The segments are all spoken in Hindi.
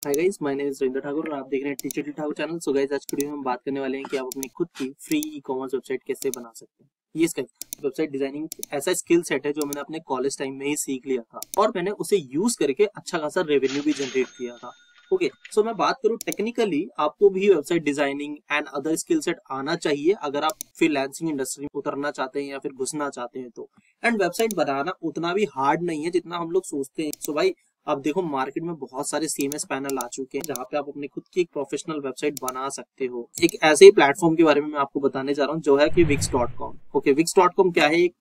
Hi guys, my name is Ravindra Thakur और आप देख रहे हैं teacher Thakur channel. So guys, आज की वीडियो में हम बात करने वाले हैं कि आप अपनी खुद की फ्री ई कॉमर्स वेबसाइट कैसे बना सकते हैं। ये इसका वेबसाइट डिजाइनिंग ऐसा स्किल सेट है जो मैंने अपने कॉलेज टाइम में ही सीख लिया था और मैंने उसे यूज करके अच्छा खासा रेवेन्यू भी जनरेट किया था। ओके, सो मैं बात करूं टेक्निकली, आपको भी website designing and other skill set आना चाहिए अगर आप फ्रीलांसिंग इंडस्ट्री में उतरना चाहते हैं या फिर घुसना चाहते हैं तो। एंड वेबसाइट बनाना उतना भी हार्ड नहीं है जितना हम लोग सोचते हैं। सो भाई, अब देखो मार्केट में बहुत सारे सीएमएस पैनल आ चुके हैं जहाँ पे आप अपनी खुद की एक प्रोफेशनल वेबसाइट बना सकते हो। एक ऐसे ही प्लेटफॉर्म के बारे में मैं आपको बताने जा रहा हूँ जो है कि wix.com। ओके, wix.com क्या है? एक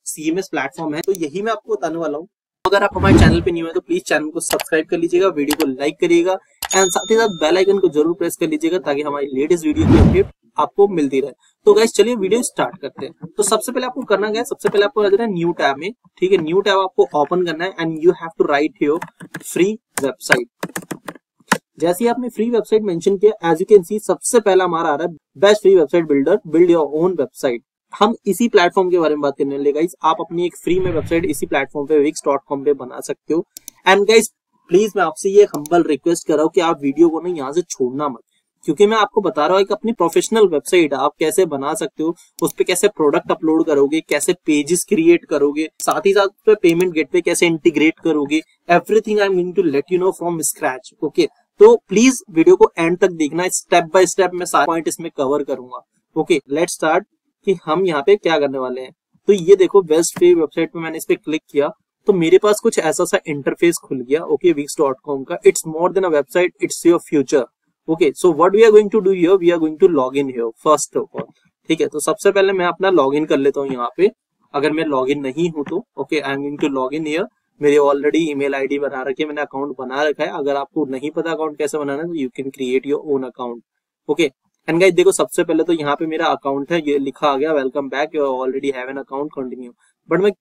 सीएमएस प्लेटफॉर्म है, तो यही मैं आपको बताने वाला हूँ। अगर आप हमारे चैनल पे न्यू है तो प्लीज चैनल को सब्सक्राइब कर लीजिएगा, वीडियो को लाइक करिएगा एंड साथ ही साथ बेल आइकन को जरूर प्रेस कर लीजिएगा ताकि हमारी लेटेस्ट वीडियो की अपडेट आपको मिलती रहे। तो गाइस चलिए वीडियो स्टार्ट करते हैं। तो सबसे पहले आपको करना क्या है, सबसे पहले आपको आ जाना है न्यू टैब में। ठीक है, न्यू टैब आपको ओपन करना है and you have to write here free website. जैसे ही आपने फ्री वेबसाइट मेंशन किया, एज यू कैन सी सबसे पहला हमारा आ रहा है best free website builder, build your own website. हम इसी प्लेटफॉर्म के बारे में बात करने वाले गाइस। आप अपनी एक फ्री में वेबसाइट इसी प्लेटफॉर्म पे wix.com पे बना सकते हो। एंड गाइस प्लीज मैं आपसे ये हम्बल रिक्वेस्ट कर रहा हूँ कि आप वीडियो को ना यहाँ से छोड़ना मत, क्योंकि मैं आपको बता रहा हूँ एक अपनी प्रोफेशनल वेबसाइट आप कैसे बना सकते हो, उस पे कैसे प्रोडक्ट अपलोड करोगे, कैसे पेजेस क्रिएट करोगे, साथ ही साथ पे पेमेंट गेटवे कैसे इंटीग्रेट करोगे। Everything I am going to let you know from scratch. Okay, तो प्लीज वीडियो को एंड तक देखना, स्टेप बाय स्टेप मैं सारे पॉइंट इसमें कवर करूंगा। ओके, लेट्स स्टार्ट कि हम यहाँ पे क्या करने वाले हैं। तो ये देखो बेस्ट फ्री वेबसाइट पे मैंने इस पे क्लिक किया तो मेरे पास कुछ ऐसा सा इंटरफेस खुल गया। ओके, wix.com का। It's more than a website, it's your future. Okay, so what we are going to do here, we are going to log in here first of all. ठीक है, तो सबसे पहले मैं अपना लॉग इन कर लेता हूँ यहाँ पे। अगर मैं लॉग इन नहीं हूँ तो okay, I am going to log in here. मेरी ऑलरेडी ईमेल आईडी बना रखी है, मैंने अकाउंट बना रखा है। अगर आपको नहीं पता अकाउंट कैसे बनाना है तो you can create your own account. Okay, and guys देखो सबसे पहले तो यहाँ पे मेरा अकाउंट है, ये लिखा आ गया welcome back, you already have an account, continue. But मैं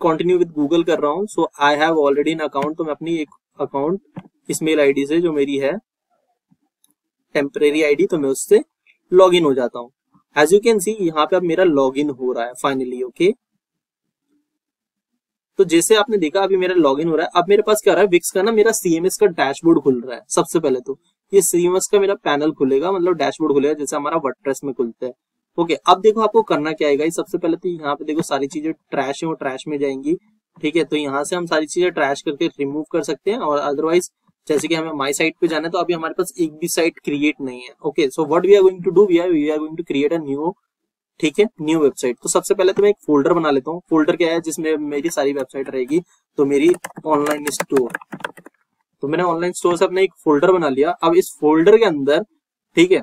कंटिन्यू विद गूगल कर रहा हूँ, so I have already an account. तो मैं अपनी एक अकाउंट इस मेल आईडी से जो मेरी है टेम्परेरी आईडी, तो मैं उससे लॉग इन हो जाता हूँ। एज यू कैन सी यहाँ पे अब मेरा लॉग इन हो रहा है फाइनली। ओके, तो जैसे आपने देखा अभी मेरा लॉगिन हो रहा है। अब मेरे पास क्या रहा है, विक्स का ना मेरा सीएमएस का डैशबोर्ड खुल रहा है। सबसे पहले तो ये सीएमएस का मेरा पैनल खुलेगा, मतलब डैशबोर्ड खुलेगा जैसे हमारा वर्डप्रेस में खुलता है। ओके, अब देखो आपको करना क्या है। सबसे पहले तो यहाँ पे देखो सारी चीजें ट्रैश है वो ट्रैश में जाएंगी। ठीक है, तो यहाँ से हम सारी चीजें ट्रैश करके रिमूव कर सकते हैं। और अदरवाइज जैसे कि हमें माई साइट पे जाना है तो अभी हमारे पास एक भी साइट क्रिएट नहीं है। Okay, so what we are going to do, we are going to create a new, ठीक है, न्यू वेबसाइट। तो सबसे पहले तो मैं एक फोल्डर बना लेता हूँ। फोल्डर क्या है, जिसमें मेरी सारी वेबसाइट रहेगी। तो मेरी ऑनलाइन स्टोर, तो मैंने ऑनलाइन स्टोर से अपना एक फोल्डर बना लिया। अब इस फोल्डर के अंदर, ठीक है,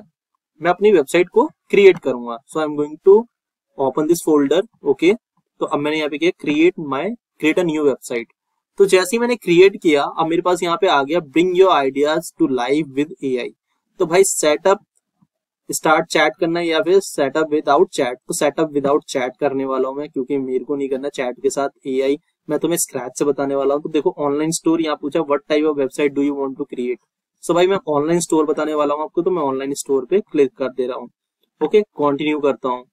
मैं अपनी वेबसाइट को क्रिएट करूंगा। So I am going to open this folder. Okay, तो अब मैंने यहाँ पे किया क्रिएट अ न्यू वेबसाइट। तो जैसे ही मैंने क्रिएट किया, अब मेरे पास यहाँ पे आ गया bring your ideas to life with AI. तो भाई सेटअप स्टार्ट चैट करना है या फिर सेटअप विदाउट चैट। तो सेटअप विदाउट चैट करने वाला हूं मैं, क्योंकि मेरे को नहीं करना चैट के साथ एआई। मैं तुम्हें स्क्रैच से बताने वाला हूं। तो देखो ऑनलाइन स्टोर यहाँ पूछा what type of website do you want to create. So भाई मैं ऑनलाइन स्टोर बताने वाला हूँ आपको, तो मैं ऑनलाइन स्टोर पे क्लिक कर दे रहा हूँ। ओके, कंटिन्यू करता हूँ।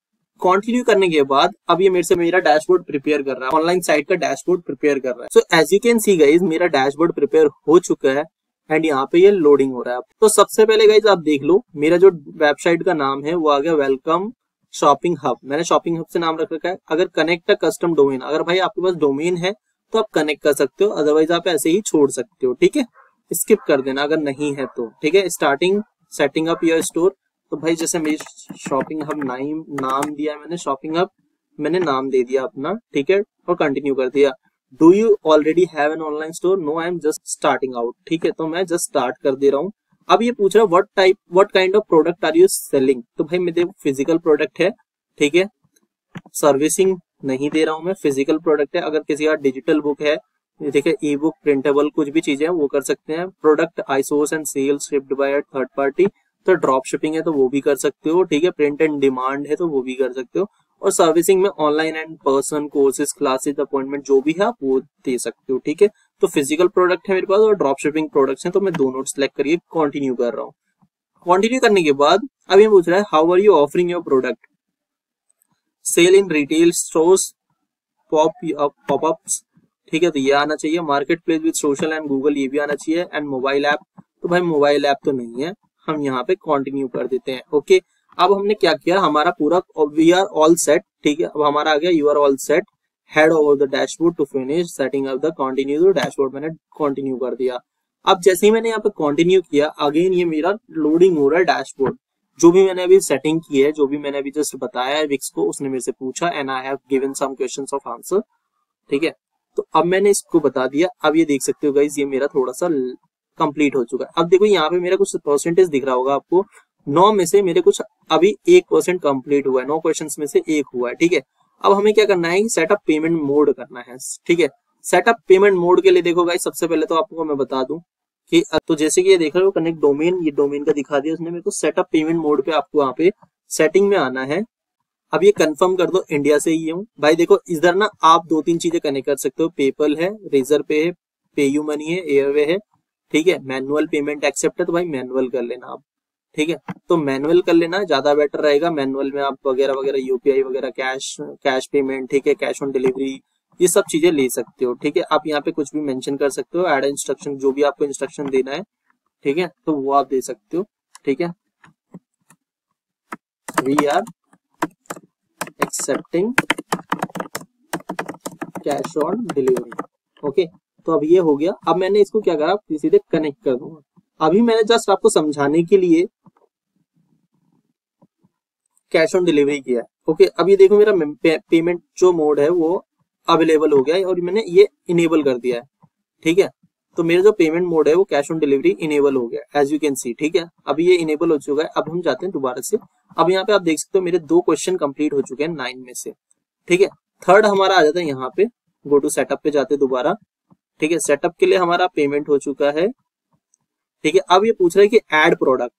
कंटिन्यू करने के बाद अब ये मेरे से मेरा डैशबोर्ड प्रिपेयर कर रहा है, ऑनलाइन साइट का डैशबोर्ड प्रिपेयर कर रहा है। So as you can see guys मेरा डैशबोर्ड प्रिपेयर हो चुका है एंड यहाँ पे ये लोडिंग हो रहा है। तो सबसे पहले गाइज आप देख लो, मेरा जो वेबसाइट का नाम है वो आ गया वेलकम शॉपिंग हब। मैंने शॉपिंग हब से नाम रख रखा है। अगर कनेक्ट अ कस्टम डोमेन, अगर भाई आपके पास डोमेन है तो आप कनेक्ट कर सकते हो, अदरवाइज आप ऐसे ही छोड़ सकते हो। ठीक है, स्किप कर देना अगर नहीं है तो। ठीक है, starting setting up your store. तो भाई जैसे मेरी शॉपिंग हब नाम दिया मैंने, शॉपिंग हब मैंने नाम दे दिया अपना। ठीक है, और कंटिन्यू कर दिया। Do you already have an online store, no I am just starting out. ठीक है, तो मैं जस्ट स्टार्ट कर दे रहा हूँ। अब ये पूछ रहा है what kind of product are you selling. तो भाई मेरे फिजिकल प्रोडक्ट है। ठीक है, सर्विसिंग नहीं दे रहा हूं मैं, फिजिकल प्रोडक्ट है। अगर किसी का डिजिटल बुक है, देखिए ई बुक, प्रिंटेबल, कुछ भी चीजें वो कर सकते हैं। Product I source and sell shipped by third party, तो ड्रॉप शिपिंग है तो वो भी कर सकते हो। ठीक है, प्रिंट एंड डिमांड है तो वो भी कर सकते हो। और सर्विसिंग में online and person, courses, classes, appointment जो भी है आप वो दे सकते हो। ठीक है, तो फिजिकल प्रोडक्ट है मेरे पास और ड्रॉप शिपिंग प्रोडक्ट्स हैं, तो मैं दोनों सेलेक्ट करके कंटिन्यू कर रहा हूँ। कंटिन्यू करने के बाद अब ये पूछ रहा है how are you offering your product, sell in retail stores, popups. ठीक है, तो ये आना चाहिए। Marketplace with social and Google, ये भी आना चाहिए। एंड मोबाइल ऐप तो भाई मोबाइल ऐप तो नहीं है, हम यहाँ पे कंटिन्यू कर देते हैं। ओके, अब हमने क्या किया, हमारा पूरा वी आर ऑल सेट, ठीक है। अब हमारा आ गया you are all set, head over the dashboard to finish setting up the continue the dashboard, मैंने कंटिन्यू कर दिया। अब जैसे ही मैंने यहाँ पे कंटिन्यू किया, अगेन ये मेरा लोडिंग हो रहा है डैशबोर्ड। जो भी मैंने अभी सेटिंग की है, जो भी मैंने अभी जस्ट बताया है विक्स को, उसने मेरे से पूछा and I have given some questions of answer, ठीक है। तो अब मैंने इसको बता दिया। अब ये देख सकते हो गाइस, ये मेरा थोड़ा सा कंप्लीट हो चुका है। अब देखो यहाँ पे मेरा कुछ परसेंटेज दिख रहा होगा आपको, 9 में से मेरे कुछ अभी 1% कंप्लीट हुआ है, 9 क्वेश्चन में से 1 हुआ है, ठीक है। अब हमें क्या करना है, सेटअप पेमेंट मोड करना है, ठीक है। सेटअप पेमेंट मोड के लिए देखो गाइस, सबसे पहले तो आपको मैं बता दूं कि तो जैसे कि ये देख रहे हो कनेक्ट डोमेन, ये डोमेन का दिखा दिया उसने मेरे को। सेटअप पेमेंट मोड पे आपको यहाँ पे सेटिंग में आना है। अब ये कंफर्म कर दो इंडिया से ही हूँ भाई। देखो इधर ना आप 2-3 चीजें कनेक्ट कर सकते हो, पेपल है, रेजर पे है, पेयू मनी है, एयरवे है, ठीक है। मैनुअल पेमेंट एक्सेप्ट है तो भाई मैनुअल कर लेना आप, ठीक है। तो मैनुअल कर लेना, ज्यादा बेटर रहेगा। मैनुअल में आप वगैरह वगैरह यूपीआई वगैरह, कैश पेमेंट, ठीक है, कैश ऑन डिलीवरी, ये सब चीजें ले सकते हो, ठीक है। आप यहाँ पे कुछ भी मेंशन कर सकते हो, ऐड इंस्ट्रक्शन, जो भी आपको इंस्ट्रक्शन देना है, ठीक है, तो वो आप दे सकते हो, ठीक है। We are accepting cash on delivery, okay. तो अब ये हो गया। अब मैंने इसको क्या करा, सीधे कनेक्ट कर दूंगा। अभी मैंने जस्ट आपको समझाने के लिए कैश ऑन डिलीवरी किया है, ओके। अब ये देखो मेरा पेमेंट जो मोड है वो अवेलेबल हो गया है और मैंने ये इनेबल कर दिया है, ठीक है। तो मेरा जो पेमेंट मोड है वो कैश ऑन डिलीवरी इनेबल हो गया एज यू कैन सी, ठीक है। अभी ये इनेबल हो चुका है। अब हम जाते हैं दोबारा से। अब यहाँ पे आप देख सकते हो मेरे 2 क्वेश्चन कंप्लीट हो चुके हैं 9 में से, ठीक है। थर्ड हमारा आ जाता है यहाँ पे, गो टू सेटअप पे जाते दोबारा, ठीक है। सेटअप के लिए हमारा पेमेंट हो चुका है, ठीक है। अब ये पूछ रहा है कि ऐड प्रोडक्ट,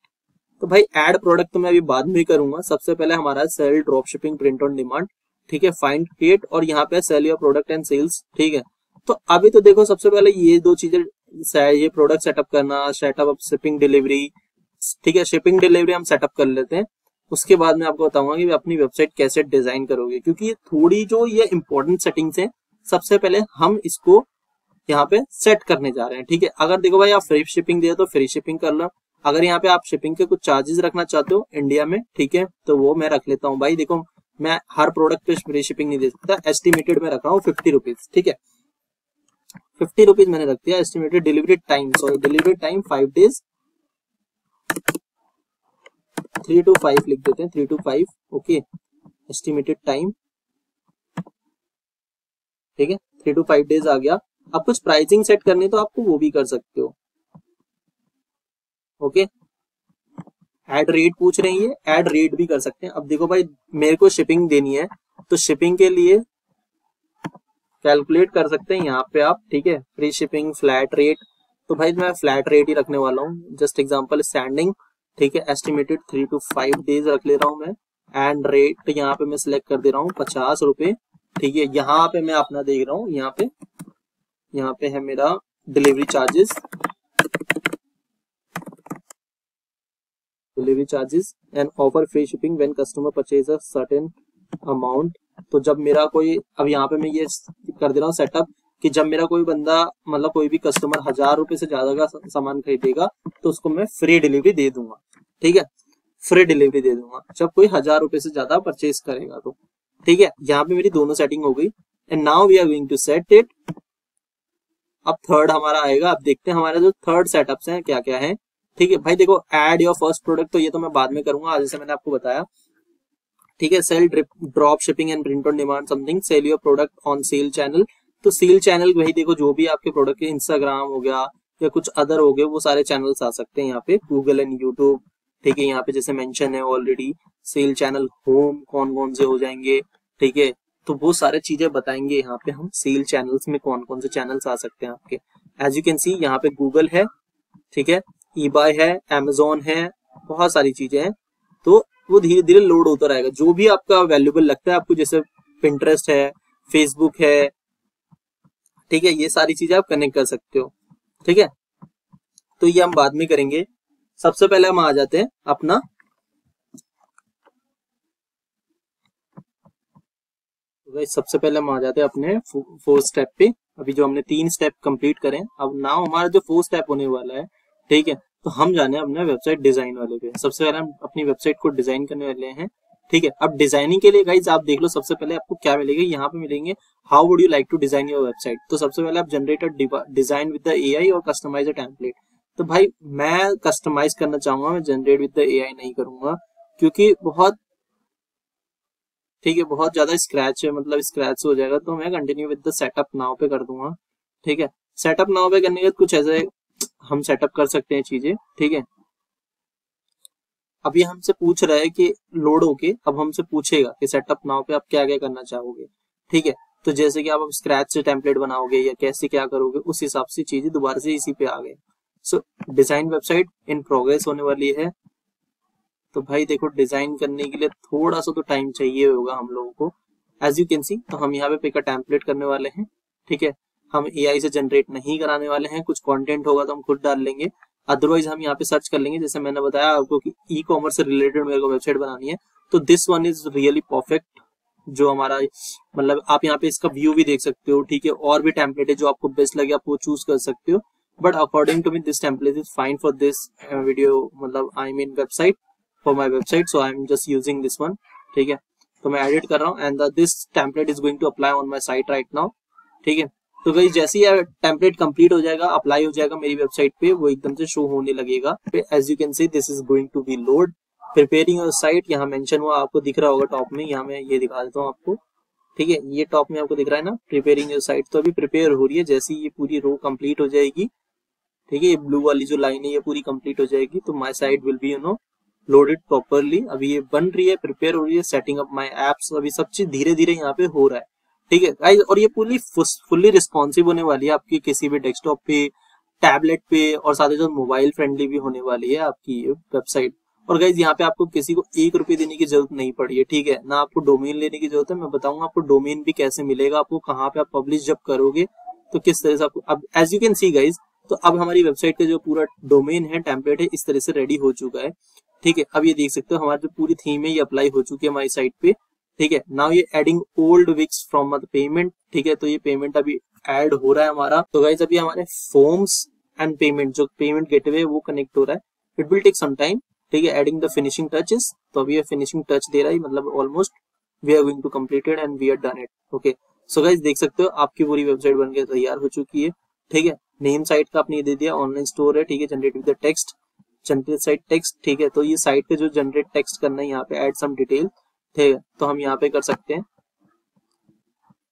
तो भाई ऐड प्रोडक्ट तो मैं अभी बाद में करूंगा। सबसे पहले हमारा sell drop shipping print on demand, ठीक है, फाइंड क्रिएट, और यहाँ पे sell your product and sales, ठीक है। तो अभी तो देखो सबसे पहले ये 2 चीजें, ये प्रोडक्ट सेटअप करना, सेटअप ऑफ शिपिंग डिलीवरी, ठीक है। शिपिंग डिलीवरी हम सेटअप कर लेते हैं, उसके बाद में आपको बताऊंगा कि अपनी वेबसाइट कैसे डिजाइन करोगे, क्योंकि ये थोड़ी जो ये इंपॉर्टेंट सेटिंग्स है, सबसे पहले हम इसको यहाँ पे सेट करने जा रहे हैं, ठीक है। अगर देखो भाई आप फ्री शिपिंग दे तो फ्री शिपिंग कर लो। अगर यहाँ पे आप शिपिंग के कुछ चार्जेस रखना चाहते हो इंडिया में, ठीक है, तो वो मैं रख लेता हूँ भाई। देखो मैं हर प्रोडक्ट पे फ्री शिपिंग नहीं दे सकता, एस्टिमेटेड में रख रहा हूँ 50 रुपीज, ठीक है। 50 रुपीज मैंने रख दिया। Estimated delivery time, sorry delivery time 5 days, 3 to 5 लिख देते हैं, 3 to 5, ओके। एस्टिमेटेड टाइम, ठीक है, 3 to 5 डेज आ गया। अब कुछ प्राइसिंग सेट करनी तो आपको वो भी कर सकते हो, ओके। ऐड रेट पूछ रही है, ऐड रेट भी कर सकते हैं। अब देखो भाई मेरे को शिपिंग देनी है, तो शिपिंग के लिए कैलकुलेट कर सकते हैं यहाँ पे आप, ठीक है। फ्री शिपिंग, फ्लैट रेट, तो भाई मैं फ्लैट रेट ही रखने वाला हूँ। जस्ट एग्जांपल स्टैंडिंग, ठीक है, एस्टिमेटेड 3 to 5 डेज रख ले रहा हूँ मैं। एंड रेट यहाँ पे मैं सिलेक्ट कर दे रहा हूँ 50 रुपए, ठीक है। यहाँ पे मैं अपना देख रहा हूँ, यहाँ पे है मेरा delivery charges, and offer free shipping when customer purchase a certain amount. तो जब मेरा कोई, अब यहाँ पे मैं ये कर दे रहा हूँ सेटअप कि जब मेरा कोई बंदा, मतलब कोई भी कस्टमर 1000 रुपए से ज्यादा का सामान खरीदेगा तो उसको मैं फ्री डिलीवरी दे दूंगा, ठीक है। फ्री डिलीवरी दे दूंगा जब कोई 1000 रुपए से ज्यादा परचेज करेगा तो, ठीक है। यहाँ पे मेरी दोनों सेटिंग हो गई and now we are going to set it. अब थर्ड हमारा आएगा। अब देखते हैं हमारे जो थर्ड सेटअप्स हैं क्या क्या है, ठीक है। भाई देखो ऐड योर फर्स्ट प्रोडक्ट, तो ये तो मैं बाद में करूंगा, जैसे मैंने आपको बताया, ठीक है। Sell drop shipping and print on demand something, sell your product on sell channel. तो सेल चैनल भाई देखो जो भी आपके प्रोडक्ट के इंस्टाग्राम हो गया या कुछ अदर हो गए, वो सारे चैनल्स आ सकते हैं यहाँ पे, गूगल एंड यूट्यूब, ठीक है। यहाँ पे जैसे मेंशन है ऑलरेडी, सेल चैनल होम कौन कौन से हो जाएंगे, ठीक है। तो वो सारे चीजें बताएंगे यहाँ पे हम, सेल चैनल्स में कौन कौन से चैनल्स आ सकते हैं आपके। एज यू कैन सी यहाँ पे गूगल है, ठीक है, ईबाय है, अमेजोन है, बहुत सारी चीजें हैं। तो वो धीरे धीरे लोड होता रहेगा, जो भी आपका वैल्यूएबल लगता है आपको, जैसे पिंटरेस्ट है, फेसबुक है, ठीक है, ये सारी चीजें आप कनेक्ट कर सकते हो, ठीक है। तो ये हम बाद में करेंगे। सबसे पहले हम आ जाते हैं अपना सबसे पहले हम आ जाते हैं अपने 4 स्टेप पे। अभी जो हमने 3 स्टेप कंप्लीट करें, अब नाउ हमारा जो 4 स्टेप होने वाला है, ठीक है। तो हम जाने अपने वेबसाइट डिजाइन वाले पे। सबसे पहले हम अपनी वेबसाइट को डिजाइन करने वाले हैं, ठीक है। अब डिजाइनिंग के लिए गाइज आप देख लो, सबसे पहले आपको क्या मिलेगा, यहाँ पे मिलेंगे how would you like to design your website. तो सबसे पहले आप generate design with the AI और कस्टमाइज अ टेम्पलेट। तो भाई मैं कस्टमाइज करना चाहूंगा, मैं जनरेट विद द एआई नहीं करूंगा, क्योंकि बहुत, ठीक है, बहुत ज्यादा स्क्रैच है, मतलब स्क्रैच हो जाएगा। तो मैं continue with the setup now पे कर दूंगा, ठीक है। सेटअप नाउ पे करने के बाद कुछ ऐसे हम सेटअप कर सकते हैं चीजें, ठीक है। अब ये हमसे पूछ रहा है कि लोड होके अब हमसे पूछेगा कि सेटअप नाउ पे आप क्या क्या करना चाहोगे, ठीक है। तो जैसे कि आप स्क्रैच से टेम्पलेट बनाओगे या कैसे क्या करोगे, उस हिसाब से चीजें दोबारा से इसी पे आ गए। सो डिजाइन वेबसाइट इन प्रोग्रेस होने वाली है। तो भाई देखो, डिजाइन करने के लिए थोड़ा सा तो टाइम चाहिए होगा हम लोगों को, एज यू कैन सी। तो हम यहाँ पे पिक अ टेम्पलेट करने वाले हैं, ठीक है। हम एआई से जनरेट नहीं कराने वाले हैं, कुछ कंटेंट होगा तो हम खुद डाल लेंगे, अदरवाइज हम यहाँ पे सर्च कर लेंगे। जैसे मैंने बताया आपको कि ई कॉमर्स से रिलेटेड मेरे को वेबसाइट बनानी है, तो this one is really perfect, जो हमारा, मतलब आप यहाँ पे इसका व्यू भी देख सकते हो, ठीक है। और भी टेम्पलेट है जो आपको बेस्ट लगे, आप वो चूज कर सकते हो, but according to me this template is fine for this video, मतलब I mean website, for my website. So I am just using this one, ठीक है। तो मैं एडिट कर रहा हूँ and this template is going to apply on my site right now, ठीक है। तो भाई जैसे ही टेम्पलेट कंप्लीट हो जाएगा, अप्लाई हो जाएगा मेरी वेबसाइट पे, वो एकदम से शो होने लगेगा। As you can see this is going to be load, preparing your site, यहाँ मेंशन हुआ, आपको दिख रहा होगा टॉप में। यहाँ मैं ये दिखा देता हूँ आपको, ठीक है। ये टॉप में आपको दिख रहा है ना, प्रिपेयरिंग योर साइट। तो अभी प्रिपेयर हो रही है, जैसे ये पूरी रो कंप्लीट हो जाएगी, ठीक है, ये ब्लू वाली जो लाइन है ये पूरी कंप्लीट हो जाएगी, तो my site will be loaded properly. अभी ये बन रही है, प्रिपेयर हो रही है, सेटिंग अप माई एप्स, अभी सब चीज धीरे धीरे यहाँ पे हो रहा है, ठीक है गाइस। और ये पूरी फुल्ली रिस्पॉन्सिव होने वाली है आपकी किसी भी डेस्कटॉप पे, टैबलेट पे, और साथ ही साथ मोबाइल फ्रेंडली भी होने वाली है आपकी ये वेबसाइट। और गाइज यहाँ पे आपको किसी को ₹1 देने की जरूरत नहीं पड़ी है, ठीक है ना, आपको डोमेन लेने की जरूरत है। मैं बताऊंगा आपको डोमेन भी कैसे मिलेगा, आपको कहाँ पे आप पब्लिश जब करोगे तो किस तरह से आपको। अब as you can see guys, तो अब हमारी वेबसाइट का जो पूरा डोमेन है, टेम्पलेट है, इस तरह से रेडी हो चुका है, ठीक है। अब ये देख सकते हो हमारी जो पूरी थीम है ये अप्लाई हो चुकी है हमारी साइट पे, ठीक है। नाउ ये adding old Wix from the payment, ठीक है। तो ये पेमेंट अभी ऐड हो रहा है हमारा। तो गाइज अभी हमारे फॉर्म्स एंड पेमेंट, जो पेमेंट गेटवे है वो कनेक्ट हो रहा है, it will take some time, ठीक है। एडिंग द फिनिशिंग टचेस, तो अभी ये फिनिशिंग टच दे रहा है, मतलब almost we are going to completed and we are done it, okay. So guys देख सकते हो आपकी पूरी वेबसाइट बनकर तैयार हो चुकी है, ठीक है। नेम साइट का आपने दे दिया, ऑनलाइन स्टोर है, ठीक है। Generate with the text, generate site text, ठीक है। तो ये साइट पे जो जनरेट टेक्स्ट करना है, यहाँ पे ऐड सम डिटेल, ठीक है। तो हम यहाँ पे कर सकते हैं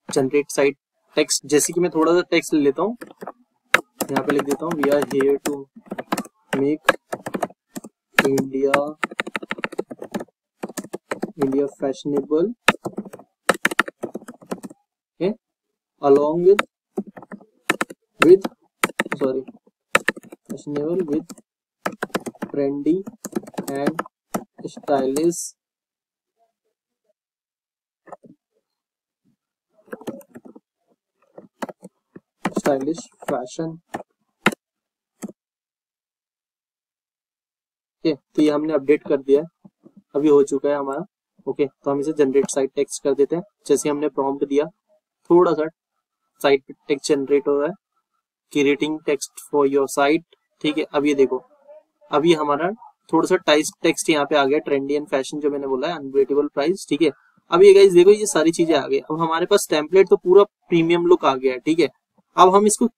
जनरेट साइट टेक्स्ट। जैसे कि मैं थोड़ा सा टेक्स्ट ले लेता हूँ, यहाँ पे लिख देता हूँ, we are here to make India fashionable, okay, along with sorry fashionable with trendy and stylish fashion, okay. तो ये हमने अपडेट कर दिया, अभी हो चुका है हमारा, ओके। तो हम इसे जनरेट साइट टेक्स्ट कर देते हैं। जैसे हमने प्रॉम्प्ट दिया, थोड़ा सा साइट पे टेक्स्ट जनरेट हो रहा है, creating text for your site, ठीक है। अब ये देखो, अभी हमारा थोड़ा सा टेक्स्ट यहाँ पे आ गया, ट्रेंडी एंड फैशन जो मैंने बोला है, अनब्रेटेबल प्राइस, ठीक है। अब ये गाइस देखो, ये सारी चीजें आ गई। अब हमारे पास टेम्पलेट तो पूरा प्रीमियम लुक आ गया है, ठीक है। अब हम इसको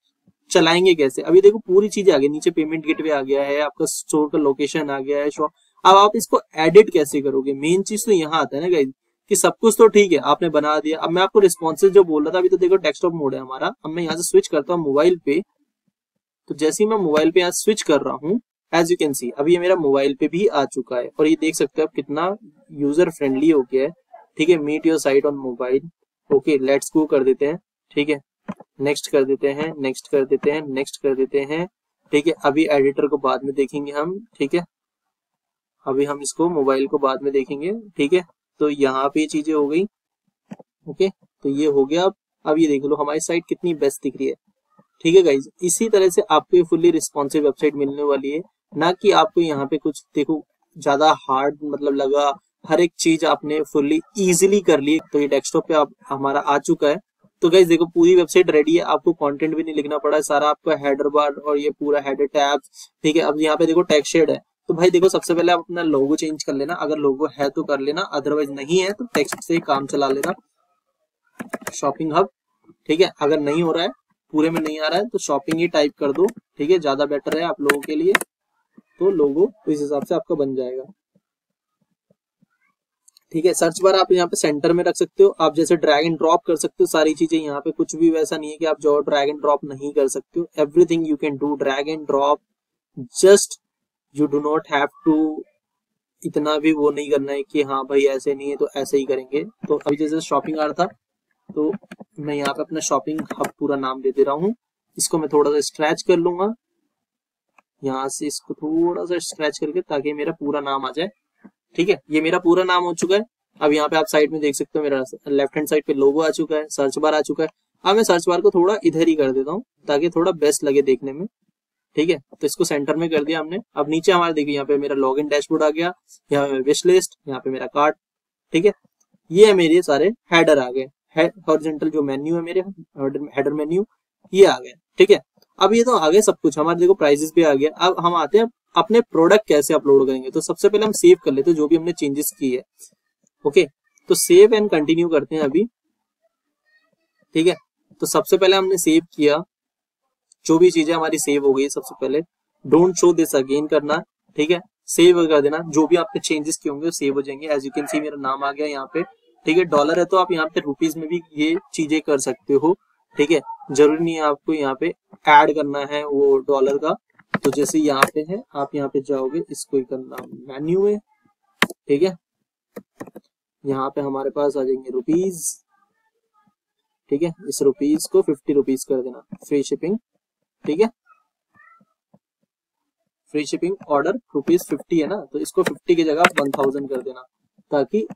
चलाएंगे कैसे, अभी देखो पूरी चीजें आ गई, नीचे पेमेंट गेटवे आ गया है, आपका स्टोर का लोकेशन आ गया है, शॉप। अब आप इसको एडिट कैसे करोगे, मेन चीज तो यहाँ आता है ना गाइस, कि सब कुछ तो ठीक है आपने बना दिया। अब मैं आपको रिस्पॉन्सिव जो बोल रहा था, अभी तो देखो डेस्कटॉप मोड है हमारा। अब मैं यहाँ से स्विच करता हूँ मोबाइल पे, तो जैसे ही मैं मोबाइल पे यहाँ स्विच कर रहा हूँ, एज यू कैन सी अभी ये मेरा मोबाइल पे भी आ चुका है, और ये देख सकते हो आप कितना यूजर फ्रेंडली हो गया है, ठीक है। Meet your site on mobile, okay, let's go कर देते हैं, ठीक है। नेक्स्ट कर देते हैं, नेक्स्ट कर देते हैं, नेक्स्ट कर देते हैं, ठीक है। अभी एडिटर को बाद में देखेंगे हम, ठीक है। अभी हम इसको मोबाइल को बाद में देखेंगे, ठीक है। तो यहाँ पे चीजें हो गई, ओके। तो ये हो गया। अब ये देख लो हमारी साइट कितनी बेस्ट दिख रही है, ठीक है गाइज। इसी तरह से आपको ये फुल्ली रिस्पॉन्सिव वेबसाइट मिलने वाली है, ना कि आपको यहाँ पे कुछ देखो ज्यादा हार्ड मतलब लगा, हर एक चीज आपने फुल्ली इजीली कर ली। तो ये डेस्कटॉप पे आप हमारा आ चुका है। तो गाइस देखो पूरी वेबसाइट रेडी है, आपको कंटेंट भी नहीं लिखना पड़ा है, सारा आपका हेडर बार और ये पूरा हेडर टैब, ठीक है। अब यहाँ पे देखो टेक्स्ट शेड है, तो भाई देखो सबसे पहले आप अपना लोगो चेंज कर लेना, अगर लोगो है तो कर लेना, अदरवाइज नहीं है तो टेक्स्ट से ही काम चला लेना। शॉपिंग हब, ठीक है, अगर नहीं हो रहा है, पूरे में नहीं आ रहा है तो शॉपिंग ही टाइप कर दो, ठीक है, ज्यादा बेटर है आप लोगों के लिए। तो लोगो इस हिसाब से आपका बन जाएगा, ठीक है। सर्च बार आप यहाँ पे सेंटर में रख सकते हो, आप जैसे ड्रैग एंड ड्रॉप कर सकते हो सारी चीजें, यहाँ पे कुछ भी वैसा नहीं है कि आप जो ड्रैग एंड ड्रॉप नहीं कर सकते हो, everything you can do drag and drop, just you do not have to इतना भी वो नहीं करना है कि हाँ भाई ऐसे नहीं है तो ऐसे ही करेंगे। तो अभी जैसे शॉपिंग आ रहा था तो मैं यहाँ पे अपना शॉपिंग हब पूरा नाम दे दे रहा हूँ, इसको मैं थोड़ा सा स्क्रैच कर लूंगा, यहाँ से इसको थोड़ा सा स्क्रैच करके ताकि मेरा पूरा नाम आ जाए, ठीक है। ये मेरा पूरा नाम हो चुका है। अब यहाँ पे आप साइड में देख सकते हो मेरा लेफ्ट हैंड साइड पे लोगो आ चुका है, सर्च बार आ चुका है। अब मैं सर्च बार को थोड़ा इधर ही कर देता हूँ ताकि थोड़ा बेस्ट लगे देखने में, ठीक है। तो इसको सेंटर में कर दिया हमने। अब नीचे हमारे देखिए यहाँ पे मेरा लॉगिन डैशबोर्ड आ गया, यहाँ पे विश लिस्ट, यहाँ पे मेरा कार्ट, ठीक है। ये है मेरे सारे हेडर आ गए, हॉरिजॉन्टल जो मेन्यू है मेरे हेडर मेन्यू ये आ गए, ठीक है। अब ये तो आ गए सब कुछ, हमारे देखो प्राइसेस भी आ गया। अब हम आते हैं अपने प्रोडक्ट कैसे अपलोड करेंगे। तो सबसे पहले हम सेव कर लेते हैं जो भी हमने चेंजेस की है, ओके। तो सेव एंड कंटिन्यू करते हैं अभी, ठीक है। तो सबसे पहले हमने सेव किया, जो भी चीजें हमारी सेव हो गई, सबसे पहले डोंट शो दिस अगेन करना, ठीक है, सेव कर देना, जो भी आपने चेंजेस किए होंगे सेव हो जाएंगे। एज यू कैन सी मेरा नाम आ गया यहाँ पे, ठीक है। डॉलर है तो आप यहाँ पे रुपीज में भी ये चीजें कर सकते हो, ठीक है, जरूरी नहीं है आपको यहाँ पे ऐड करना है वो डॉलर का। तो जैसे यहाँ पे है, आप यहाँ पे जाओगे, इसको ही करना मेन्यू में, ठीक है। यहाँ पे हमारे पास आ जाएंगे रुपीज, ठीक है, इस रुपीज को 50 रुपीज कर देना, फ्री शिपिंग, ठीक है। फ्री शिपिंग ऑर्डर रुपीज 50 है ना, तो इसको 50 की जगह 1000 कर देना, ताकि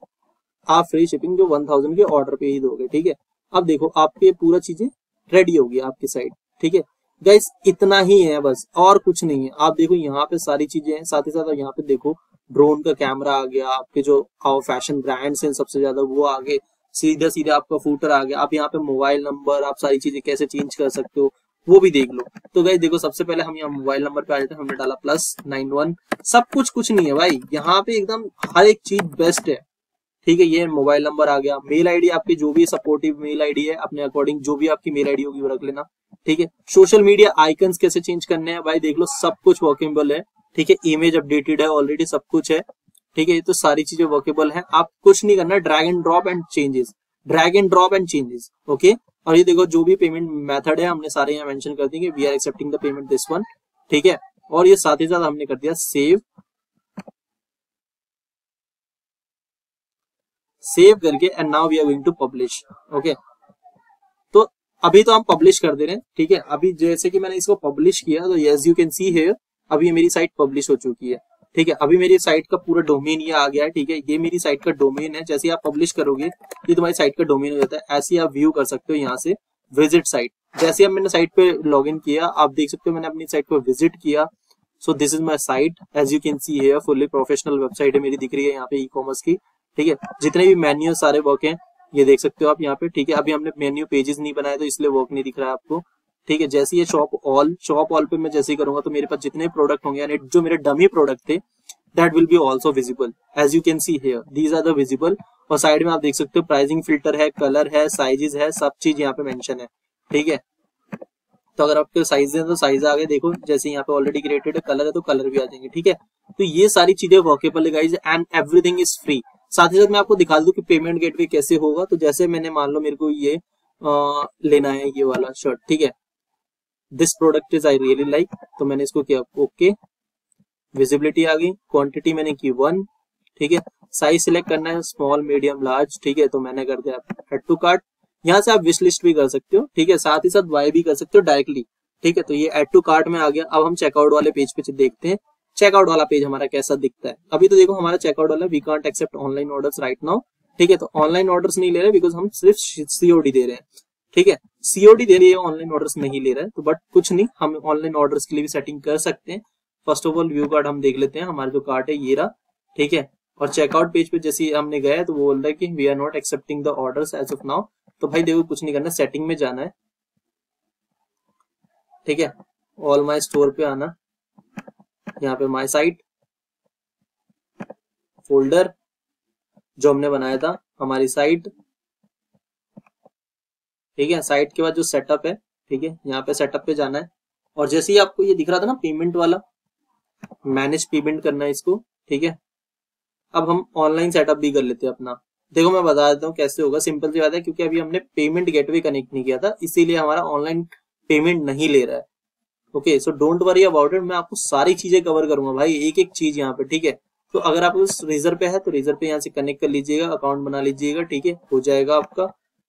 आप फ्री शिपिंग जो 1000 के ऑर्डर पे ही दोगे, ठीक है। अब देखो आपके पूरा चीजें रेडी होगी आपकी साइट, ठीक है। गाइस इतना ही है बस, और कुछ नहीं है। आप देखो यहाँ पे सारी चीजें हैं, साथ ही साथ यहाँ पे देखो ड्रोन का कैमरा आ गया, आपके जो फैशन ब्रांड्स हैं सबसे ज्यादा वो आ गए, सीधा सीधा आपका फूटर आ गया। आप यहाँ पे मोबाइल नंबर, आप सारी चीजें कैसे चेंज कर सकते हो वो भी देख लो। तो गाइस देखो सबसे पहले हम यहाँ मोबाइल नंबर पे आ जाते हैं, हमने डाला +91, सब कुछ नहीं है भाई, यहाँ पे एकदम हर एक चीज बेस्ट है, ठीक है। ये मोबाइल नंबर आ गया, मेल आईडी आपकी जो भी सपोर्टिव मेल आईडी है अपने अकॉर्डिंग जो भी आपकी मेल आईडी होगी वो रख लेना, ठीक है। सोशल मीडिया आइकन्स कैसे चेंज करने हैं भाई देख लो, सब कुछ वर्केबल है, ठीक है। इमेज अपडेटेड है ऑलरेडी, सब कुछ है, ठीक है। ये तो सारी चीजें वर्केबल है, आप कुछ नहीं करना, drag and drop and changes, drag and drop and changes, okay. और ये देखो जो भी पेमेंट मेथड है हमने सारे यहाँ मेंशन कर दिए, we are accepting the payment this one, ठीक है। और ये साथ ही साथ हमने कर दिया सेव, सेव करके and now we are going to publish, okay. तो अभी तो हम पब्लिश कर दे रहे हैं, ठीक है। अभी जैसे कि मैंने इसको पब्लिश किया तो as you can see here अभी ये मेरी साइट पब्लिश हो चुकी है, ठीक है। अभी मेरी साइट का पूरा डोमेन ये आ गया है, ठीक है। ये मेरी साइट का डोमेन है, जैसे आप पब्लिश करोगे ये तुम्हारी साइट का डोमेन हो जाता है। ऐसे आप व्यू कर सकते हो यहाँ से विजिट साइट, जैसे अब मैंने साइट पे लॉगिन किया आप देख सकते हो मैंने अपनी साइट को विजिट किया। So this is my site, as you can see here fully professional website है मेरी, दिख रही है यहाँ पे ई कॉमर्स की, ठीक है। जितने भी मेन्यू सारे वर्क हैं ये देख सकते हो आप यहाँ पे, ठीक है। अभी हमने मेन्यू पेजेस नहीं बनाए तो इसलिए वर्क नहीं दिख रहा है आपको, ठीक है। जैसे ये शॉप ऑल पे मैं जैसे ही करूंगा तो मेरे पास जितने प्रोडक्ट होंगे यानी जो मेरे डमी प्रोडक्ट थे that will be also visible, as you can see here these are the visible. और साइड में आप देख सकते हो प्राइसिंग फिल्टर है, कलर है, साइजेस है, सब चीज यहाँ पे मेंशन है, ठीक है। तो अगर आपके साइज है तो साइज आ गए, देखो जैसे यहाँ पे ऑलरेडी क्रिएटेड है, कलर है तो कलर भी आ जाएंगे, ठीक है। तो ये सारी चीजें वर्केबल है guys and everything is free. साथ ही साथ मैं आपको दिखा दूं कि पेमेंट गेटवे कैसे होगा। तो जैसे मैंने मान लो मेरे को ये लेना है ये वाला शर्ट, ठीक है, this product is I really like, तो मैंने इसको किया ओके, विजिबिलिटी आ गई, क्वांटिटी मैंने की 1, ठीक है। साइज सिलेक्ट करना है स्मॉल मीडियम लार्ज, ठीक है, तो मैंने कर दिया एड टू कार्ट। यहाँ से आप विश लिस्ट भी कर सकते हो, ठीक है, साथ ही साथ बाय भी कर सकते हो डायरेक्टली, ठीक है। तो ये एड टू कार्ट में आ गया। अब हम चेकआउट वाले पेज पे देखते हैं चेकआउट वाला पेज हमारा कैसा दिखता है। अभी तो देखो हमारा चेकआउट वाला we can't accept online orders right now, ठीक है। तो ऑनलाइन ऑर्डर्स नहीं ले रहे बिकॉज हम सिर्फ सीओडी दे रहे हैं, ठीक है। सीओडी दे रही है, ऑनलाइन ऑर्डर्स नहीं ले रहे हैं, तो बट कुछ नहीं, हम ऑनलाइन ऑर्डर्स के लिए भी सेटिंग कर सकते हैं। First of all view card हम देख लेते हैं, हमारा जो कार्ट है ये रहा, ठीक है। और चेकआउट पेज पे जैसे हमने गया तो वो बोल रहा है कि we are not accepting the orders as of now, तो भाई देखो कुछ नहीं करना, सेटिंग में जाना है, ठीक है, ऑल माई स्टोर पे आना, यहाँ पे माई साइट फोल्डर जो हमने बनाया था हमारी साइट, ठीक है, साइट के बाद जो सेटअप है, ठीक है, यहाँ पे सेटअप पे जाना है, और जैसे ही आपको ये दिख रहा था ना पेमेंट वाला, मैनेज पेमेंट करना है इसको, ठीक है। अब हम ऑनलाइन सेटअप भी कर लेते हैं अपना। देखो मैं बता देता हूँ कैसे होगा, सिंपल सी बात है, क्योंकि अभी हमने पेमेंट गेटवे कनेक्ट नहीं किया था, इसीलिए हमारा ऑनलाइन पेमेंट नहीं ले रहा है। Okay, so don't worry about it, मैं आपको सारी चीजें कवर करूंगा भाई, एक एक चीज यहाँ पे, ठीक है। तो अगर आप उस रेजर पे है तो रेजर पे यहाँ से कनेक्ट कर लीजिएगा, अकाउंट बना लीजिएगा, ठीक है, हो जाएगा आपका।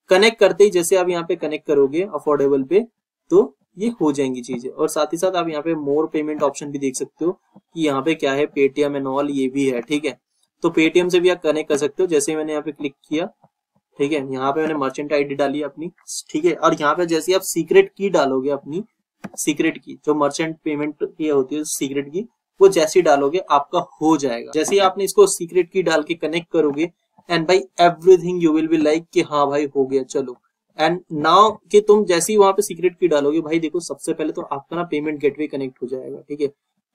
कनेक्ट करते ही जैसे आप यहाँ पे कनेक्ट करोगे अफोर्डेबल पे, तो ये हो जाएंगी चीजें। और साथ ही साथ आप यहाँ पे मोर पेमेंट ऑप्शन भी देख सकते हो कि यहाँ पे क्या है, पेटीएम एंड ऑल ये भी है, ठीक है। तो पेटीएम से भी आप कनेक्ट कर सकते हो, जैसे मैंने यहाँ पे क्लिक किया, ठीक है, यहाँ पे मैंने मर्चेंट आईडी डाली अपनी, ठीक है, और यहाँ पे जैसे आप सीक्रेट की डालोगे अपनी, सीक्रेट की जो मर्चेंट पेमेंट की होती है सीक्रेट की, वो जैसे डालोगे आपका हो जाएगा। जैसे ही आपने इसको सीक्रेट की डाल के कनेक्ट करोगे, एंड भाई everything you will be like कि हाँ भाई हो गया चलो। एंड नाउ कि तुम जैसे ही वहां पे सीक्रेट की डालोगे, भाई देखो सबसे पहले तो आपका ना पेमेंट गेटवे कनेक्ट हो जाएगा, ठीक है।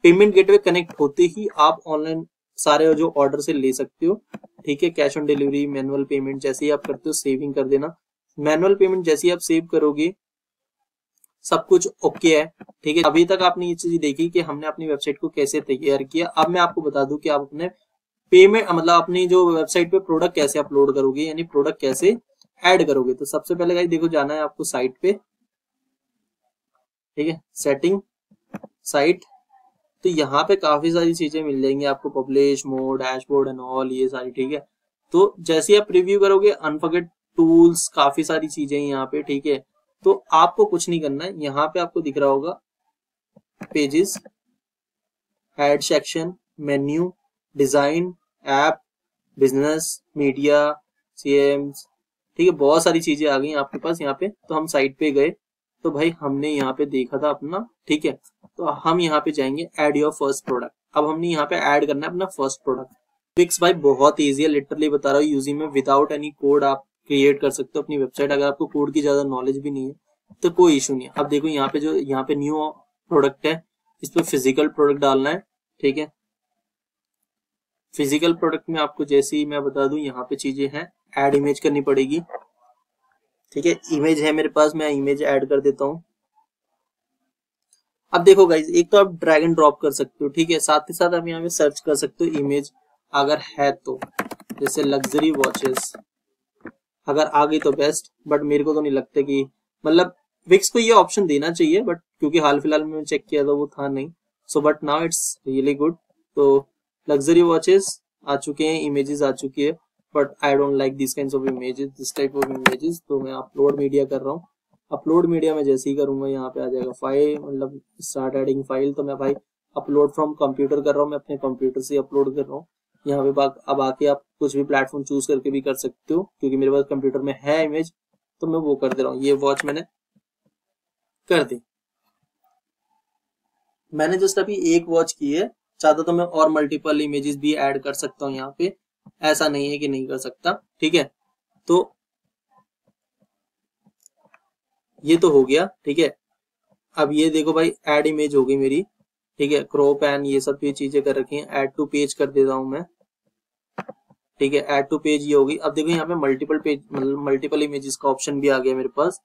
पेमेंट गेटवे कनेक्ट होते ही आप ऑनलाइन सारे जो ऑर्डर से ले सकते हो, ठीक है। Cash on delivery, manual payment जैसे ही आप करते हो सेविंग कर देना, मैनुअल पेमेंट जैसे ही आप सेव करोगे सब कुछ ओके है, ठीक है। अभी तक आपने ये चीज देखी कि हमने अपनी वेबसाइट को कैसे तैयार किया। अब मैं आपको बता दूं कि आप अपने पेमेंट मतलब अपनी जो वेबसाइट पे प्रोडक्ट कैसे अपलोड करोगे, यानी प्रोडक्ट कैसे ऐड करोगे। तो सबसे पहले गाइस देखो जाना है आपको साइट पे, ठीक है, सेटिंग साइट, तो यहाँ पे काफी सारी चीजें मिल जाएंगी आपको, publish mode, dashboard and all ये सारी, ठीक है। तो जैसे ही आप प्रीव्यू करोगे, अनफॉरगेट टूल्स, काफी सारी चीजें यहाँ पे, ठीक है। तो आपको कुछ नहीं करना है, यहाँ पे आपको दिख रहा होगा pages, add section, menu, design, app, business, media, CMS, ठीक है, बहुत सारी चीजें आ गई आपके पास यहाँ पे। तो हम साइट पे गए, तो भाई हमने यहाँ पे देखा था अपना, ठीक है, तो हम यहाँ पे जाएंगे ऐड योर फर्स्ट प्रोडक्ट। अब हमने यहाँ पे ऐड करना है अपना फर्स्ट प्रोडक्ट। फिक्स भाई बहुत ईजी है, लिटरली बता रहा हूँ, यूजिंग में विदाउट एनी कोड आप क्रिएट कर सकते हो अपनी वेबसाइट। अगर आपको कोड की ज्यादा नॉलेज भी नहीं है तो कोई इशू नहीं है। अब देखो यहाँ पे जो यहाँ पे न्यू प्रोडक्ट है, इस पे फिजिकल प्रोडक्ट डालना है, ठीक है। फिजिकल प्रोडक्ट में आपको जैसे ही मैं बता दूं यहाँ पे चीजें हैं, ऐड इमेज करनी पड़ेगी, ठीक है। इमेज है मेरे पास, मैं इमेज ऐड कर देता हूँ। अब देखो गाइज, एक तो आप ड्रैग एंड ड्रॉप कर सकते हो, ठीक है, साथ ही साथ आप यहाँ पे सर्च कर सकते हो इमेज अगर है तो, जैसे लग्जरी वॉचेस अगर आ गई तो बेस्ट, बट मेरे को तो नहीं लगता कि मतलब विक्स को ये ऑप्शन देना चाहिए, बट क्योंकि हाल फिलहाल में चेक किया था वो था नहीं, so but now it's really good. तो लग्जरी वॉचेस आ चुके हैं, इमेजेस आ चुकी है, but I don't like this kinds of images, this type of images. तो मैं अपलोड मीडिया कर रहा हूँ, अपलोड मीडिया में जैसे ही करूंगा यहाँ पे आ जाएगा फाइल, मतलब स्टार्ट एडिंग फाइल। तो मैं भाई अपलोड फ्रॉम कंप्यूटर कर रहा हूँ, मैं अपने कंप्यूटर से अपलोड कर रहा हूँ यहाँ पे। अब आके आप कुछ भी प्लेटफॉर्म चूज करके भी कर सकते हो, क्योंकि मेरे पास कंप्यूटर में है इमेज, तो मैं वो कर दे रहा हूँ। ये वॉच मैंने कर दी, मैंने जस्ट अभी एक वॉच की है, चाहता तो मैं और मल्टीपल इमेजेस भी ऐड कर सकता हूँ यहाँ पे, ऐसा नहीं है कि नहीं कर सकता, ठीक है। तो ये तो हो गया, ठीक है। अब ये देखो भाई ऐड इमेज हो गई मेरी, ठीक है, क्रॉप एंड ये सब ये चीजें कर रखी हैं। ऐड टू पेज कर देता हूं मैं, ठीक है, ऐड टू पेज ये होगी। अब देखो यहाँ पे मल्टीपल पेज मतलब मल्टीपल इमेजेस का ऑप्शन भी आ गया मेरे पास।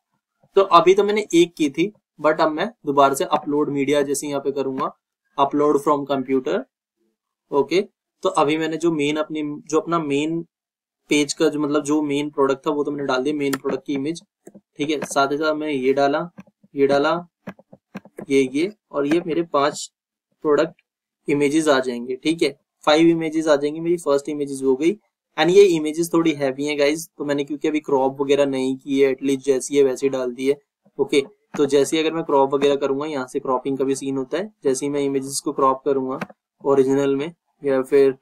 तो अभी तो मैंने एक की थी, बट अब मैं दोबारा से अपलोड मीडिया जैसे यहाँ पे करूंगा, अपलोड फ्रॉम कंप्यूटर, ओके। तो अभी मैंने जो मेन अपनी जो अपना मेन पेज का जो मतलब जो मेन प्रोडक्ट था वो तो मैंने डाल दिया, मेन प्रोडक्ट की इमेज, ठीक है। साथ ही साथ मैंने ये डाला, ये डाला, ये और ये मेरे 5 प्रोडक्ट इमेजेस आ जाएंगे, ठीक है। 5 इमेजेस आ जाएंगी, मेरी फर्स्ट इमेजेस हो गई। एंड ये इमेजेस थोड़ी हैवी हैं गाइज, तो मैंने क्योंकि अभी क्रॉप वगैरह नहीं की है, एटलीस्ट जैसी है वैसे डाल दी है, ओके। तो जैसे ही अगर मैं क्रॉप वगैरह करूंगा, यहाँ से क्रॉपिंग का भी सीन होता है, जैसे ही मैं इमेजेस को क्रॉप करूंगा ओरिजिनल में या फिर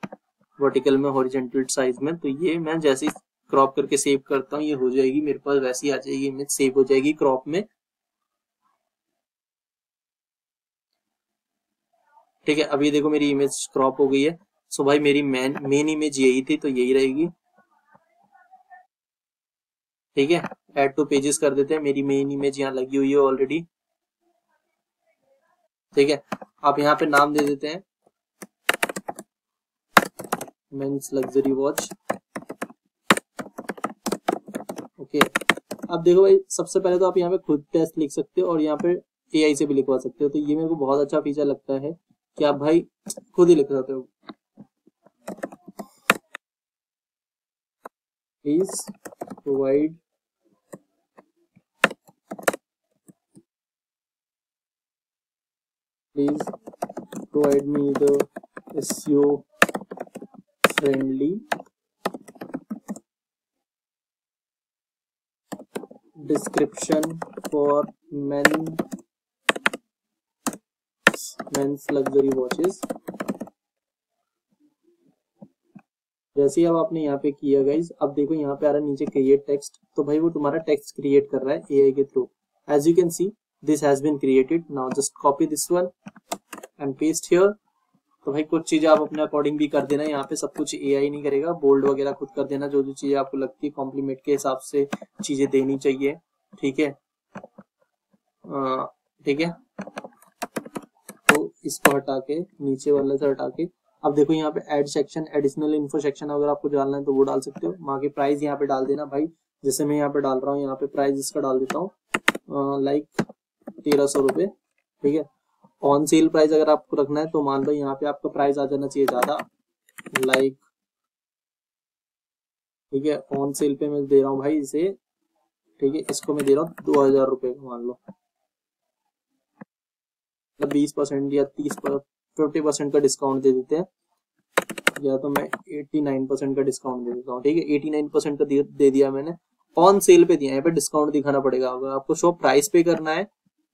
वर्टिकल में, हॉरिजॉन्टल साइज में, तो ये मैं जैसे ही क्रॉप करके सेव करता हूँ, ये हो जाएगी मेरे पास, वैसी आ जाएगी इमेज, सेव हो जाएगी क्रॉप में, ठीक है। अभी देखो मेरी इमेज क्रॉप हो गई है। सो भाई मेरी मेन इमेज यही थी, तो यही रहेगी, ठीक है, ऐड टू पेजेस कर देते हैं। मेरी मेन इमेज यहाँ लगी हुई है ऑलरेडी। ठीक है, आप यहाँ पे नाम दे देते हैं मेंस लग्जरी वॉच। ओके, अब देखो भाई, सबसे पहले तो आप यहाँ पे खुद टेस्ट लिख सकते हो और यहाँ पे एआई से भी लिखवा सकते हो। तो ये मेरे को बहुत अच्छा फीचर लगता है कि आप भाई खुद ही लिख सकते हो। Please provide me the SEO friendly description for men's luxury watches। जैसे ही अब आपने यहाँ पे किया गाइज, अब देखो यहाँ पे आ रहा है नीचे क्रिएट टेक्स्ट। तो भाई वो तुम्हारा टेक्स्ट क्रिएट कर रहा है एआई के थ्रू। As you can see this has been created. Now just copy this one and paste here. तो भाई कुछ चीजें आप अपने अकॉर्डिंग भी कर देना, यहाँ पे सब कुछ एआई नहीं करेगा। बोल्ड वगैरह खुद कर देना, जो जो चीजें आपको लगती है कॉम्प्लीमेंट के हिसाब से चीजें देनी चाहिए। ठीक है, ठीक है, तो इसको हटा के नीचे वाले से हटा के अब देखो यहाँ पे add section, additional info section अगर आपको डालना है तो वो डाल सकते हो। वहाँ की प्राइस यहाँ पे डाल देना भाई। जैसे मैं यहाँ पे डाल रहा हूँ, यहाँ पे प्राइस इसका डाल देता हूँ लाइक 1300 रुपये। ठीक है, ऑन सेल प्राइस अगर आपको रखना है तो मान लो यहाँ पे आपका प्राइस आ जाना चाहिए ज्यादा, लाइक ठीक है, ऑन सेल पे मैं दे रहा हूँ भाई इसे। ठीक है, इसको मैं दे रहा हूँ 2000 रुपये का, मान लो 20% या 50% का डिस्काउंट दे देते हैं, या तो मैं 89% का डिस्काउंट दे देता हूँ। ठीक है, 89% का दे दिया मैंने, ऑन सेल पे दिया। यहाँ पे डिस्काउंट दिखाना पड़ेगा। अगर आपको शो प्राइस पे करना है,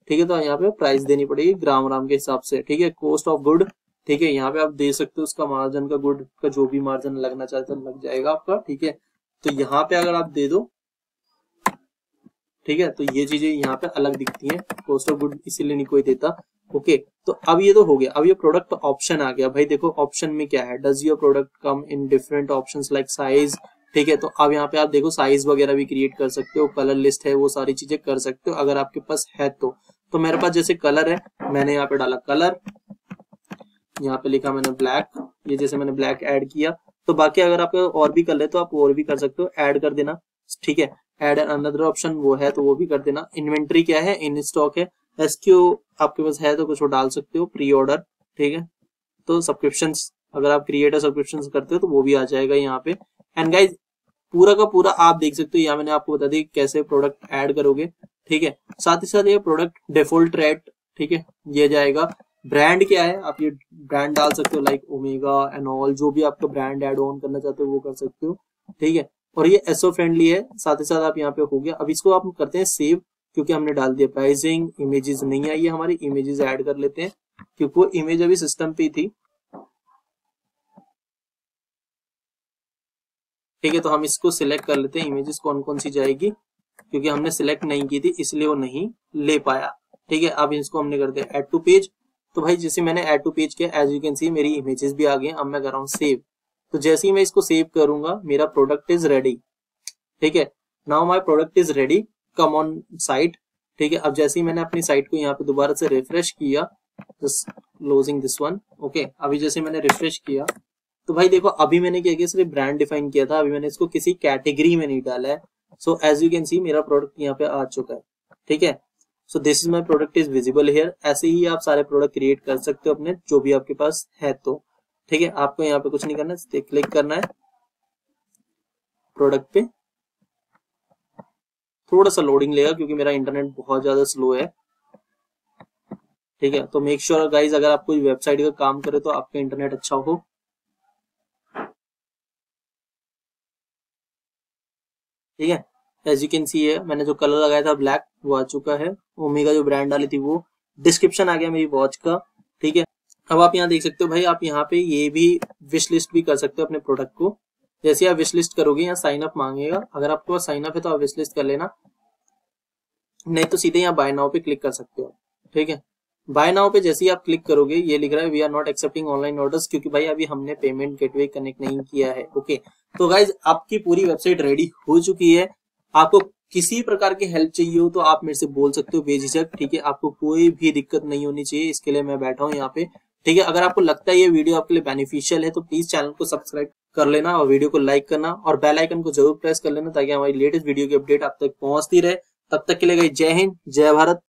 ठीक है, तो यहाँ पे प्राइस देनी पड़ेगी ग्राम के हिसाब से। ठीक है, कॉस्ट ऑफ गुड, ठीक है, यहाँ पे आप दे सकते हो उसका मार्जिन का, गुड का जो भी मार्जिन लगना चाहते लग जाएगा आपका। ठीक है, तो यहाँ पे अगर आप दे दो, ठीक है, तो ये चीजें यहाँ पे अलग दिखती हैं। कॉस्ट ऑफ गुड इसीलिए नहीं कोई देता। ओके, तो अब ये तो हो गया। अब ये प्रोडक्ट ऑप्शन आ गया भाई। देखो ऑप्शन में क्या है, does your product come in different options like size. ठीक है, तो अब यहाँ पे आप देखो साइज वगैरह भी क्रिएट कर सकते हो, कलर लिस्ट है, वो सारी चीजें कर सकते हो अगर आपके पास है तो मेरे पास जैसे कलर है, मैंने यहाँ पे डाला कलर, यहाँ पे लिखा मैंने ब्लैक। ये जैसे मैंने ब्लैक ऐड किया, तो बाकी अगर आपका और भी कलर है तो आप और भी कर सकते हो, ऐड कर देना। ठीक है, ऐड अनदर ऑप्शन वो है तो वो भी कर देना। इन्वेंट्री क्या है, इन स्टॉक है। SQ आपके पास है तो कुछ डाल सकते हो, प्री ऑर्डर। ठीक है, तो सब्सक्रिप्शंस अगर आप क्रिएटर सब्सक्रिप्शंस करते हो तो वो भी आ जाएगा यहाँ पे। एंड गाइज पूरा का पूरा आप देख सकते हो, यहाँ मैंने आपको बता दी कैसे प्रोडक्ट ऐड करोगे। ठीक है, साथ ही साथ ये प्रोडक्ट डिफॉल्ट रेट, ठीक है, ये जाएगा। ब्रांड क्या है, आप ये ब्रांड डाल सकते हो लाइक ओमेगा एंड ऑल, जो भी आपका ब्रांड ऐड ऑन करना चाहते हो वो कर सकते हो। ठीक है, और ये SEO फ्रेंडली है। साथ ही साथ आप यहाँ पे हो गया। अब इसको आप करते हैं सेव, क्योंकि हमने डाल दिया प्राइसिंग। इमेजेस नहीं आई है हमारी, इमेजेस ऐड कर लेते हैं क्योंकि वो इमेज अभी सिस्टम पे थी। ठीक है, तो हम इसको सिलेक्ट कर लेते हैं, इमेजेस कौन कौन सी जाएगी, क्योंकि हमने सिलेक्ट नहीं की थी इसलिए वो नहीं ले पाया। ठीक है, अब इसको हमने कर दिया ऐड टू पेज। तो भाई जैसे मैंने ऐड टू पेज किया, एज यू कैन सी मेरी इमेजेस भी आ गई। अब मैं कर रहा हूँ सेव। तो जैसे ही मैं इसको सेव करूंगा, मेरा प्रोडक्ट इज रेडी। ठीक है, now my product is ready, come on site. ठीक है, अब जैसे ही मैंने अपनी साइट को यहाँ पे दोबारा से रिफ्रेश किया, just closing this one. Okay, अभी जैसे मैंने रिफ्रेश किया तो भाई देखो अभी मैंने क्या किया, सिर्फ ब्रांड डिफाइन किया था, अभी मैंने इसको किसी कैटेगरी में नहीं डाला है। So as you can see मेरा प्रोडक्ट यहाँ पे आ चुका है। ठीक है, so this is my product is visible here. ऐसे ही आप सारे प्रोडक्ट क्रिएट कर सकते हो अपने, जो भी आपके पास है तो। ठीक है, आपको यहाँ पे कुछ नहीं करना है, क्लिक करना है प्रोडक्ट पे। थोड़ा सा लोडिंग लेगा क्योंकि मेरा इंटरनेट बहुत ज्यादा स्लो है। ठीक है, तो मेक श्योर गाइज अगर आप कोई वेबसाइट का काम करे तो आपका इंटरनेट अच्छा हो। ठीक है, एज यू कैन सी है मैंने जो कलर लगाया था ब्लैक, वो आ चुका है। ओमेगा जो ब्रांड डाली थी वो, डिस्क्रिप्शन आ गया मेरी वॉच का। ठीक है, अब आप यहाँ देख सकते हो भाई, आप यहाँ पे ये भी विश लिस्ट भी कर सकते हो अपने प्रोडक्ट को। जैसे आप विश लिस्ट करोगे यहाँ साइन अप मांगेगा, अगर आपके पास साइन अप है तो आप विश लिस्ट कर लेना, नहीं तो सीधे यहाँ बाय नाउ पे क्लिक कर सकते हो। ठीक है, बाय नाउ पे जैसे ही आप क्लिक करोगे ये लिख रहा है we are not accepting online orders, क्योंकि भाई अभी हमने पेमेंट गेटवे कनेक्ट नहीं किया है। ओके, तो गाइज आपकी पूरी वेबसाइट रेडी हो चुकी है। आपको किसी प्रकार की हेल्प चाहिए हो तो आप मेरे से बोल सकते हो बेझिझक, ठीक है। आपको कोई भी दिक्कत नहीं होनी चाहिए, इसके लिए मैं बैठा हूँ यहाँ पे, ठीक है। अगर आपको लगता है ये वीडियो आपके लिए बेनिफिशियल है तो प्लीज चैनल को सब्सक्राइब कर लेना और वीडियो को लाइक करना और बेल आइकन को जरूर प्रेस कर लेना ताकि हमारी लेटेस्ट वीडियो की अपडेट आप तक पहुंचती रहे। तब तक के लिए जय हिंद, जय भारत।